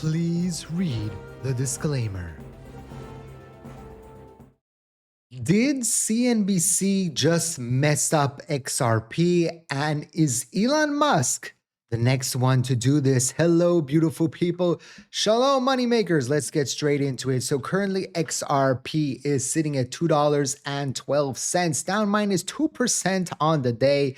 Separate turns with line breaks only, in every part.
Please read the disclaimer. Did CNBC just mess up XRP? And is Elon Musk the next one to do this? Hello, beautiful people. Shalom, moneymakers. Let's get straight into it. So currently XRP is sitting at $2.12, down minus 2% on the day.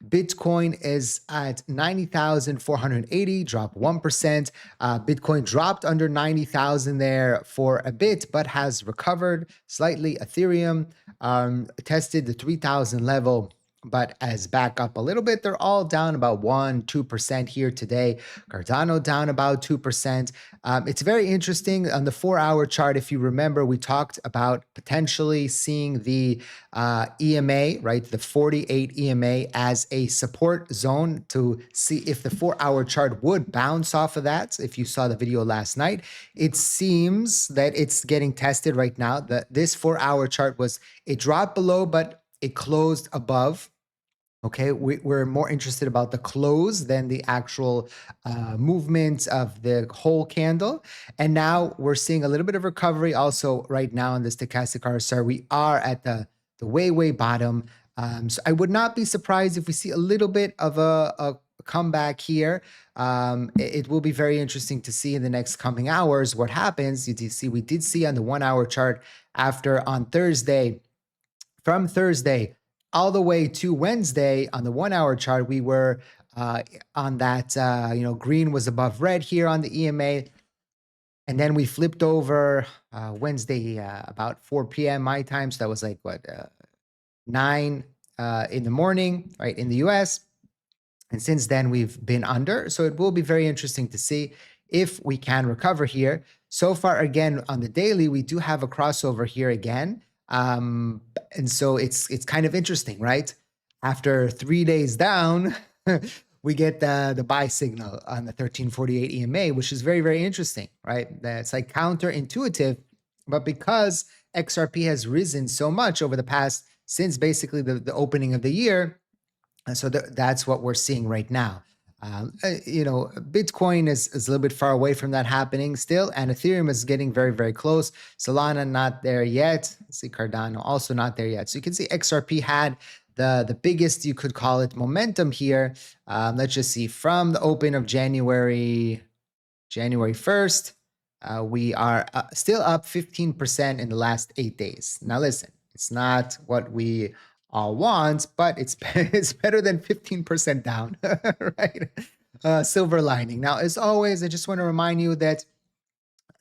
Bitcoin is at 90,480, dropped 1%. Bitcoin dropped under 90,000 there for a bit, but has recovered slightly. Ethereum tested the 3,000 level, but as back up a little bit. They're all down about 1-2% here today. Cardano down about 2%. It's very interesting on the 4-hour chart. If you remember, we talked about potentially seeing the EMA, right, the 48 EMA as a support zone to see if the 4-hour chart would bounce off of that. If you saw the video last night, it seems that it's getting tested right now. This 4-hour chart it dropped below, but it closed above. Okay, we're more interested about the close than the actual movement of the whole candle. And now we're seeing a little bit of recovery also right now in the stochastic RSI. We are at the way bottom. So I would not be surprised if we see a little bit of a comeback here. It will be very interesting to see in the next coming hours what happens. We did see on the 1-hour chart on Thursday, from Thursday all the way to Wednesday on the 1-hour chart, we were on that, green was above red here on the EMA. And then we flipped over Wednesday about 4 p.m. my time. So that was like 9 in the morning, right, in the US. And since then we've been under. So it will be very interesting to see if we can recover here. So far, again, on the daily, we do have a crossover here again. And so it's kind of interesting, right? After 3 days down, we get the buy signal on the 1348 EMA, which is very, very interesting, right? That's like counterintuitive, but because XRP has risen so much over the past, since basically the opening of the year, so that's what we're seeing right now. Bitcoin is a little bit far away from that happening still, and Ethereum is getting very, very close. Solana not there yet. Let's see, Cardano also not there yet. So you can see XRP had the biggest, you could call it, momentum here. Let's just see, from the open of January 1st, we are still up 15% in the last 8 days. Now listen, it's not what we all want, but it's better than 15% down, right? Silver lining. Now, as always, I just want to remind you that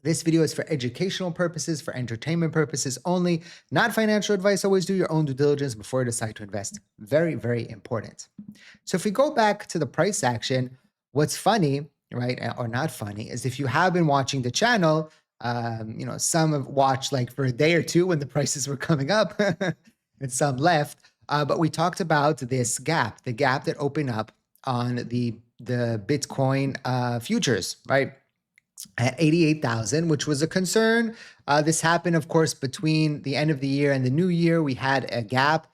this video is for educational purposes, for entertainment purposes only, not financial advice. Always do your own due diligence before you decide to invest. Very, very important. So if we go back to the price action, what's funny, right, or not funny, is if you have been watching the channel, some have watched like for a day or two when the prices were coming up. And some left, but we talked about this gap, the gap that opened up on the Bitcoin futures, right, at 88,000, which was a concern. This happened, of course, between the end of the year and the new year. We had a gap.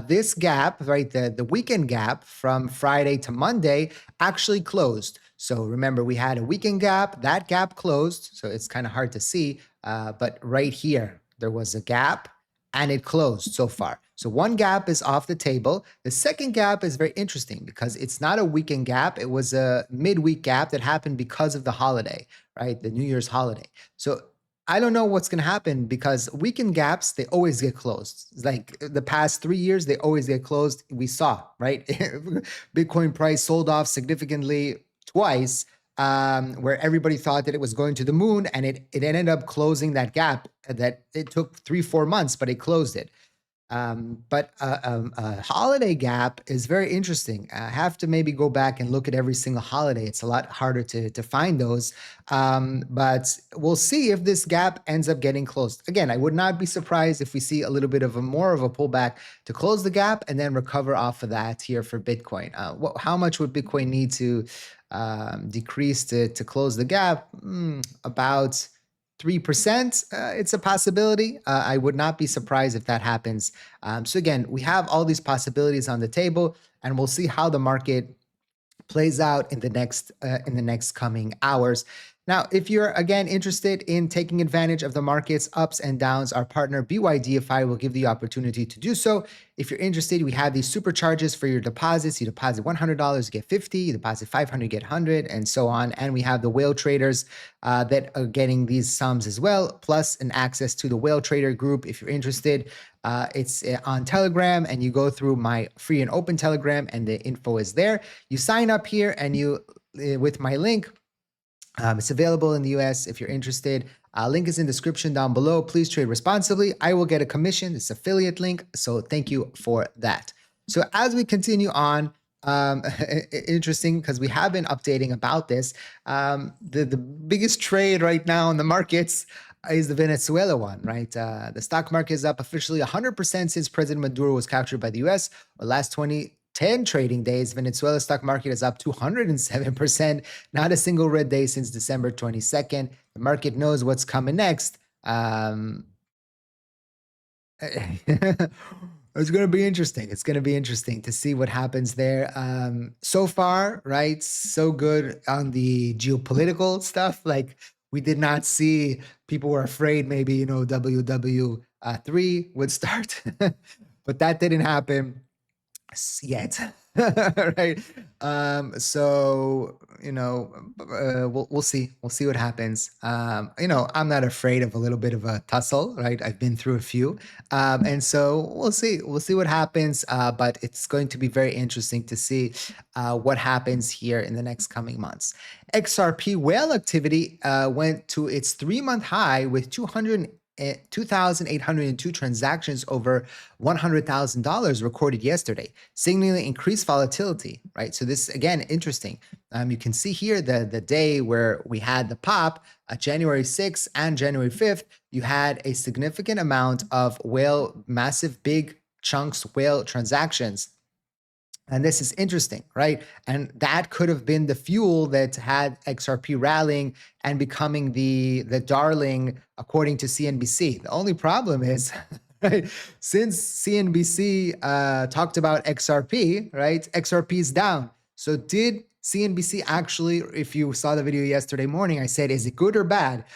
This gap, right, the weekend gap from Friday to Monday actually closed. So remember, we had a weekend gap. That gap closed, so it's kind of hard to see, but right here, there was a gap, and it closed so far. So one gap is off the table. The second gap is very interesting because it's not a weekend gap. It was a midweek gap that happened because of the holiday, right? The New Year's holiday. So I don't know what's going to happen because weekend gaps, they always get closed. It's like the past 3 years, they always get closed. We saw, right? Bitcoin price sold off significantly twice, where everybody thought that it was going to the moon, and it ended up closing that gap that it took 3-4 months, but it closed it. But a holiday gap is very interesting. I have to maybe go back and look at every single holiday. It's a lot harder to find those. But we'll see if this gap ends up getting closed. Again, I would not be surprised if we see a little bit of more of a pullback to close the gap and then recover off of that here for Bitcoin. How much would Bitcoin need to decrease to close the gap? About 3%, it's a possibility. I would not be surprised if that happens. So again, we have all these possibilities on the table, and we'll see how the market plays out in the next coming hours. Now, if you're again interested in taking advantage of the market's ups and downs, our partner BYDFI will give you the opportunity to do so. If you're interested, we have these supercharges for your deposits. You deposit $100, you get 50, you deposit 500, you get 100, and so on. And we have the whale traders that are getting these sums as well, plus an access to the whale trader group. If you're interested, it's on Telegram, and you go through my free and open Telegram, and the info is there. You sign up here, and you with my link. It's available in the US if you're interested. Link is in the description down below. Please trade responsibly. I will get a commission. It's affiliate link. So thank you for that. So as we continue on, interesting because we have been updating about this. The biggest trade right now in the markets is the Venezuela one, right? The stock market is up officially 100% since President Maduro was captured by the US. The last 10 trading days, Venezuela stock market is up 207%. Not a single red day since December 22nd. The market knows what's coming next. It's going to be interesting. It's going to be interesting to see what happens there. So far, right? So good on the geopolitical stuff. Like we did not see, people were afraid maybe, WW3 would start, but that didn't happen yet. Right. So we'll see what happens. I'm not afraid of a little bit of a tussle, right? I've been through a few. And so we'll see what happens. But it's going to be very interesting to see what happens here in the next coming months. XRP whale activity went to its 3-month high with 2,802 transactions over $100,000 recorded yesterday, signaling increased volatility, right? So this, again, interesting. You can see here the day where we had the pop, January 6th and January 5th, you had a significant amount of massive, big chunks whale transactions. And this is interesting, right? And that could have been the fuel that had XRP rallying and becoming the darling, according to CNBC. The only problem is, right, since CNBC talked about XRP, right, XRP is down. So did CNBC actually, if you saw the video yesterday morning, I said, is it good or bad?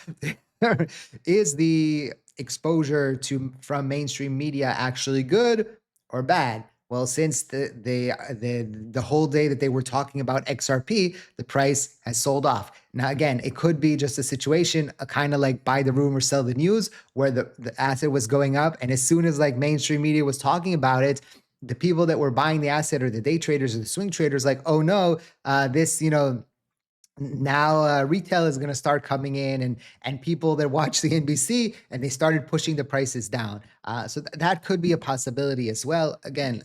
Is the exposure from mainstream media actually good or bad? Well, since the whole day that they were talking about XRP, the price has sold off. Now, again, it could be just a situation, kind of like buy the rumor, sell the news, where the asset was going up. And as soon as like mainstream media was talking about it, the people that were buying the asset or the day traders or the swing traders, like, oh no, this, now retail is going to start coming in, and people that watch the NBC, and they started pushing the prices down. So that could be a possibility as well. Again,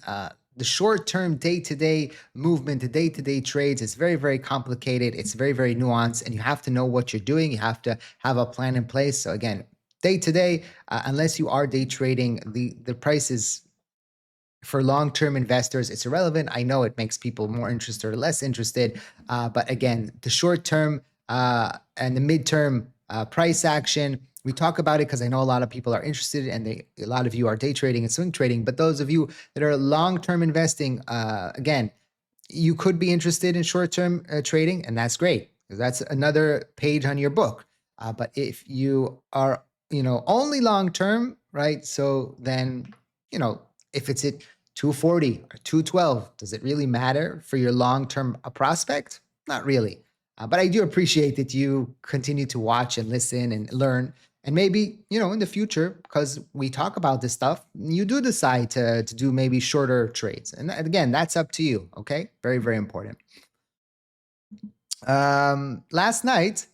the short-term day-to-day movement, the day-to-day trades is very, very complicated. It's very, very nuanced, and you have to know what you're doing. You have to have a plan in place. So again, day-to-day, unless you are day trading, the price is, for long-term investors, it's irrelevant. I know it makes people more interested or less interested, but again, the short-term and the mid-term price action, we talk about it because I know a lot of people are interested, and a lot of you are day trading and swing trading. But those of you that are long-term investing, again, you could be interested in short-term trading, and that's great because that's another page on your book. But if you are, only long-term, right? So then, if it's at 240 or 212, does it really matter for your long-term prospect? Not really. But I do appreciate that you continue to watch and listen and learn. And maybe, in the future, because we talk about this stuff, you do decide to do maybe shorter trades. And again, that's up to you. Okay. Very, very important. Last night,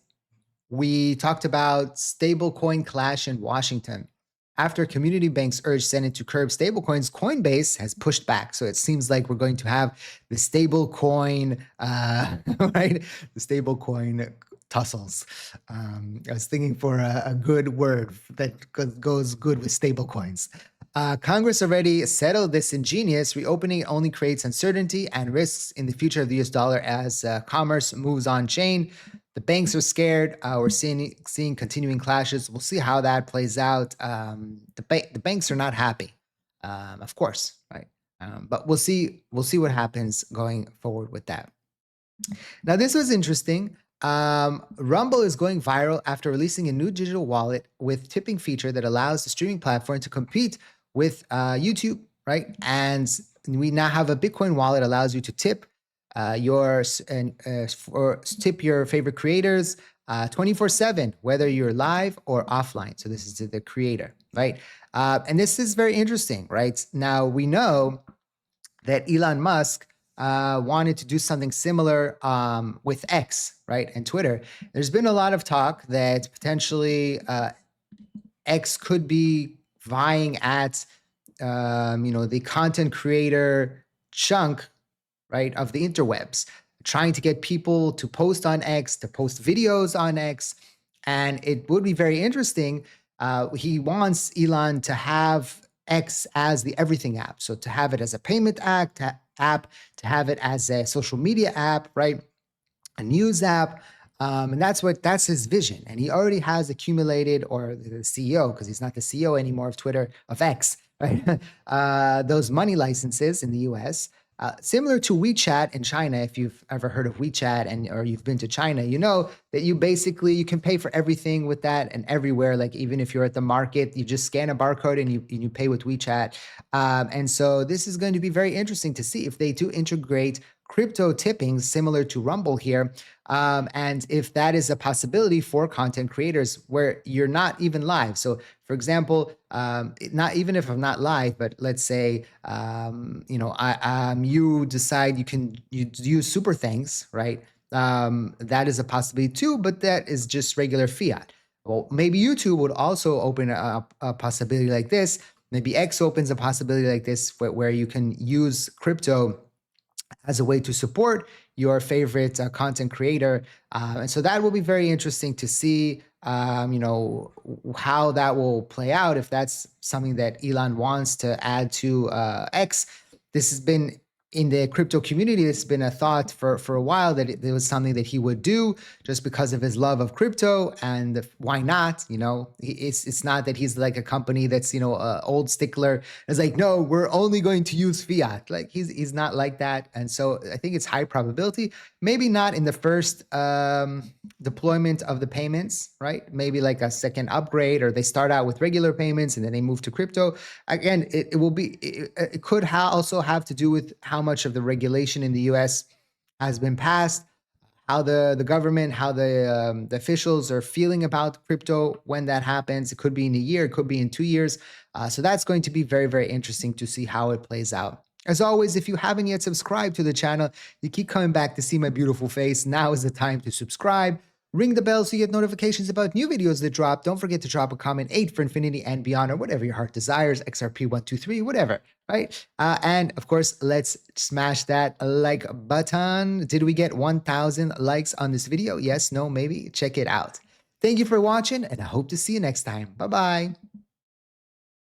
we talked about stablecoin clash in Washington. After community banks urged Senate to curb stablecoins, Coinbase has pushed back. So it seems like we're going to have the stablecoin, right? The stablecoin tussles. I was thinking for a good word that goes good with stablecoins. Congress already settled this ingenious. Reopening only creates uncertainty and risks in the future of the US dollar as commerce moves on chain. The banks are scared. We're seeing continuing clashes. We'll see how that plays out. The banks are not happy, of course, right? But we'll see what happens going forward with that. Now, this was interesting. Rumble is going viral after releasing a new digital wallet with tipping feature that allows the streaming platform to compete with YouTube, right? And we now have a Bitcoin wallet allows you to tip or tip your favorite creators 24/7, whether you're live or offline. So this is to the creator, right? And this is very interesting, right? Now we know that Elon Musk wanted to do something similar with X, right, and Twitter. There's been a lot of talk that potentially X could be vying at, the content creator chunk, right, of the interwebs, trying to get people to post on X, to post videos on X. And it would be very interesting. He wants Elon to have X as the everything app. So to have it as a payment app, to have it as a social media app, right? A news app. And that's his vision. And he already has accumulated, or the CEO, because he's not the CEO anymore of Twitter, of X, right? Those money licenses in the US. Similar to WeChat in China, if you've ever heard of WeChat or you've been to China, you know that you can pay for everything with that and everywhere. Like even if you're at the market, you just scan a barcode and you pay with WeChat. And so this is going to be very interesting to see if they do integrate crypto tipping similar to Rumble here. And if that is a possibility for content creators where you're not even live. So for example, not even if I'm not live, but let's say, you decide you use super thanks, right? That is a possibility too, but that is just regular fiat. Well, maybe YouTube would also open a possibility like this. Maybe X opens a possibility like this where you can use crypto as a way to support your favorite content creator. And so that will be very interesting to see, how that will play out if that's something that Elon wants to add to X. This has been in the crypto community, it's been a thought for a while that it was something that he would do just because of his love of crypto. And why not? It's not that he's like a company that's old stickler. It's like, no, we're only going to use fiat. Like he's not like that. And so I think it's high probability. Maybe not in the first deployment of the payments, right? Maybe like a second upgrade, or they start out with regular payments and then they move to crypto. Again, it could also have to do with how much of the regulation in the US has been passed, how the government, how the officials are feeling about crypto when that happens. It could be in a year, it could be in 2 years. So that's going to be very, very interesting to see how it plays out. As always, if you haven't yet subscribed to the channel, you keep coming back to see my beautiful face. Now is the time to subscribe. Ring the bell so you get notifications about new videos that drop. Don't forget to drop a comment, 8 for infinity and beyond, or whatever your heart desires, XRP 123, whatever, right? And of course, let's smash that like button. Did we get 1,000 likes on this video? Yes, no, maybe? Check it out. Thank you for watching, and I hope to see you next time. Bye-bye.